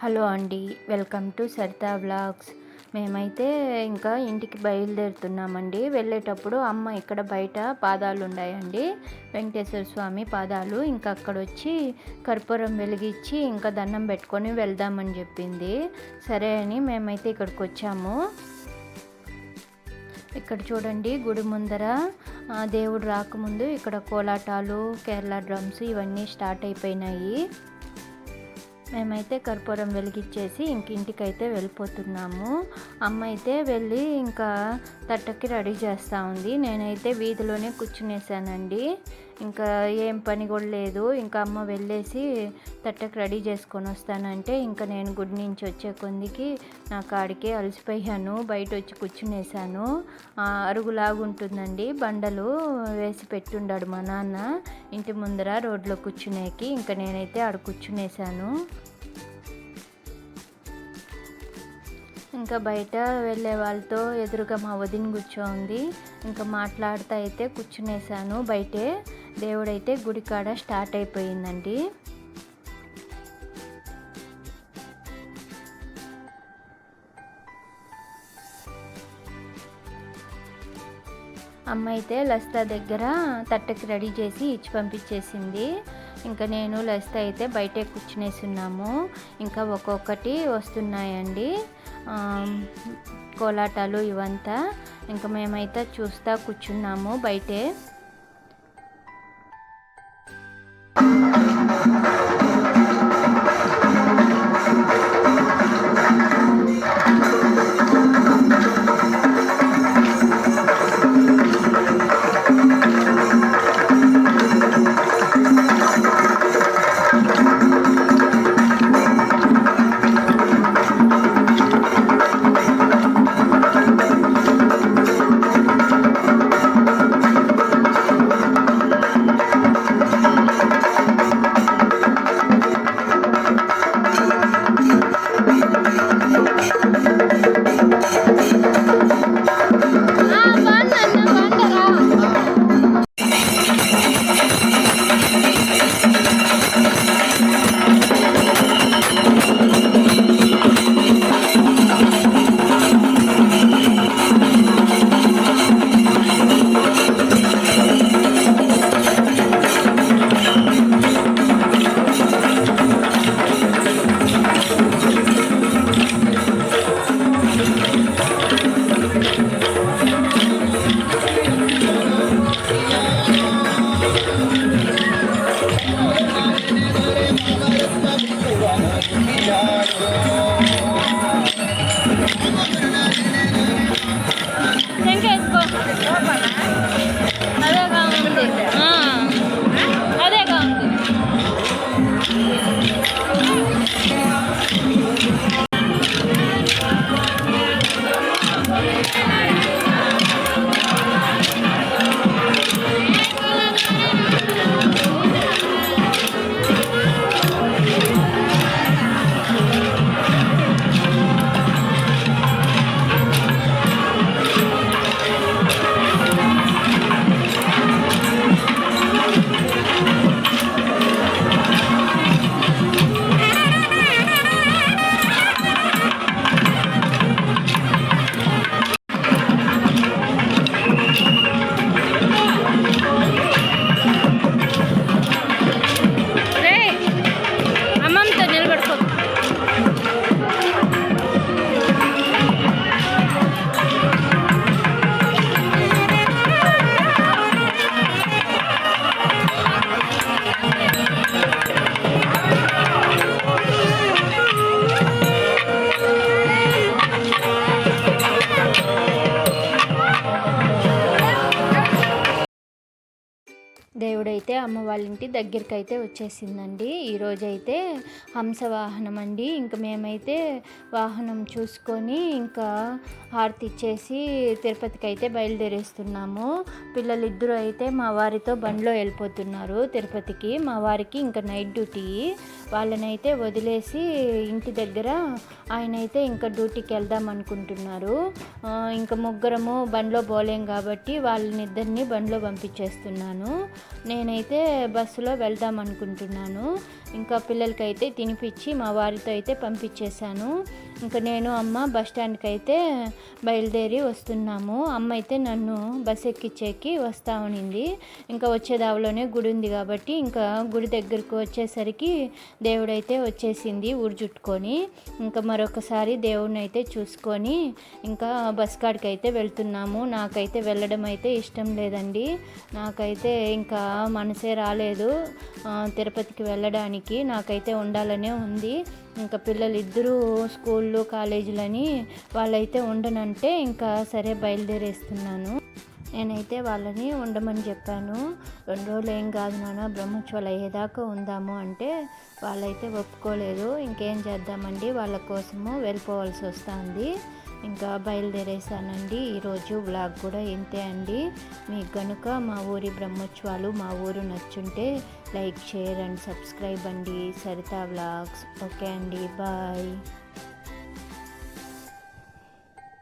Hello అండి, welcome to Sarita vlogs. మేమైతే ఇంకా ఇంటికి బయలుదేరుతున్నామండి. వెళ్ళేటప్పుడు అమ్మ ఇక్కడ బయట పాదాలు ఉన్నాయండి, వెంకటేశ్వర స్వామి పాదాలు. ఇంకా అక్కడ వచ్చి కర్పూరం వెలిగించి ఇంకా దండం పెట్టుకొని వెళ్దామని చెప్పింది. సరే అని మేమైతే ఇక్కడికి వచ్చాము. ఇక్కడ చూడండి, గుడి ముందర దేవుడు రాకముందు ఇక్కడ కోలాటాలు, కేరళ డ్రమ్స్ ఇవన్నీ స్టార్ట్ అయిపోయినాయి. మేమైతే కర్పూరం వెలిగించేసి ఇంటికైతే వెళ్ళిపోతున్నాము. అమ్మ అయితే వెళ్ళి ఇంకా తట్టకి రెడీ చేస్తూ ఉంది. నేనైతే వీధిలోనే కూర్చునేసానండి. ఇంకా ఏం పని కూడా లేదు. ఇంకా అమ్మ వెళ్ళేసి తట్టకి రెడీ చేసుకొని వస్తానంటే ఇంకా నేను గుడి నుంచి వచ్చే కొందికి నా కాడికి అలసిపోయాను. బయట వచ్చి కూర్చునేసాను. అరుగులాగుంటుందండి, బండలు వేసి పెట్టుండాడు మా నాన్న ఇంటి ముందర రోడ్లో కూర్చునేకి. ఇంకా నేనైతే ఆడ కూర్చునేసాను. ఇంకా బయట వెళ్ళే వాళ్ళతో ఎదురుగా మా వదిన కూర్చోంది. ఇంకా మాట్లాడుతూ అయితే కూర్చునేసాను బయటే. దేవుడైతే గుడి కాడ స్టార్ట్ అయిపోయిందండి. అమ్మ అయితే లస్తా దగ్గర తట్టకి రెడీ చేసి ఇచ్చి పంపించేసింది. ఇంకా నేను లస్తా అయితే బయటే కూర్చునేసి ఉన్నాము. ఇంకా ఒక్కొక్కటి వస్తున్నాయండి కోలాటాలు ఇవంతా. ఇంకా మేమైతే చూస్తూ కూర్చున్నాము బయటే. దేవుడైతే అమ్మ వాళ్ళ ఇంటి దగ్గరికి అయితే వచ్చేసిందండి. ఈరోజైతే హంసవాహనం అండి. ఇంకా మేమైతే వాహనం చూసుకొని ఇంకా హారతి ఇచ్చేసి తిరుపతికి అయితే బయలుదేరేస్తున్నాము. పిల్లలిద్దరూ అయితే మా వారితో బండిలో వెళ్ళిపోతున్నారు తిరుపతికి. మా వారికి ఇంకా నైట్ డ్యూటీ, వాళ్ళనైతే వదిలేసి ఇంటి దగ్గర ఆయనైతే ఇంకా డ్యూటీకి వెళ్దాం అనుకుంటున్నారు. ఇంకా ముగ్గురము బండిలో పోలేం కాబట్టి వాళ్ళనిద్దరిని బండిలో పంపించేస్తున్నాను. నేనైతే బస్సులో వెళ్దాం అనుకుంటున్నాను. ఇంకా పిల్లలకైతే తినిపించి మా వారితో అయితే పంపించేశాను. ఇంకా నేను అమ్మ బస్ స్టాండ్కి అయితే బయలుదేరి వస్తున్నాము. అమ్మ అయితే నన్ను బస్ ఎక్కించేకి వస్తా ఉనింది. ఇంకా వచ్చే దావలోనే గుడి ఉంది కాబట్టి ఇంకా గుడి దగ్గరకు వచ్చేసరికి దేవుడైతే వచ్చేసింది ఊరు చుట్టుకొని. ఇంకా మరొకసారి దేవుడిని అయితే చూసుకొని ఇంకా బస్ కాడికి అయితే వెళ్తున్నాము. నాకైతే వెళ్ళడం అయితే ఇష్టం లేదండి. నాకైతే ఇంకా మనసే రాలేదు తిరుపతికి వెళ్ళడానికి. నాకైతే ఉండాలనే ఉంది. ఇంకా పిల్లలు ఇద్దరూ స్కూళ్ళు కాలేజీలని వాళ్ళైతే ఉండనంటే ఇంకా సరే బయలుదేరేస్తున్నాను. నేనైతే వాళ్ళని ఉండమని చెప్పాను. 2 రోజులు ఏం కాదు నాన్న, బ్రహ్మోత్సవాలు అయ్యేదాకా ఉందాము అంటే వాళ్ళైతే ఒప్పుకోలేదు. ఇంకేం చేద్దామండి, వాళ్ళ కోసము వెళ్ళిపోవాల్సి వస్తుంది. ఇంకా బయలుదేరేసానండి. ఈరోజు వ్లాగ్ కూడా ఇంతే అండి. మీకు కనుక మా ఊరి బ్రహ్మోత్సవాలు మా ఊరు నచ్చుంటే లైక్, షేర్ అండ్ సబ్స్క్రైబ్ అండి. సరిత వ్లాగ్స్. ఓకే అండి, బాయ్.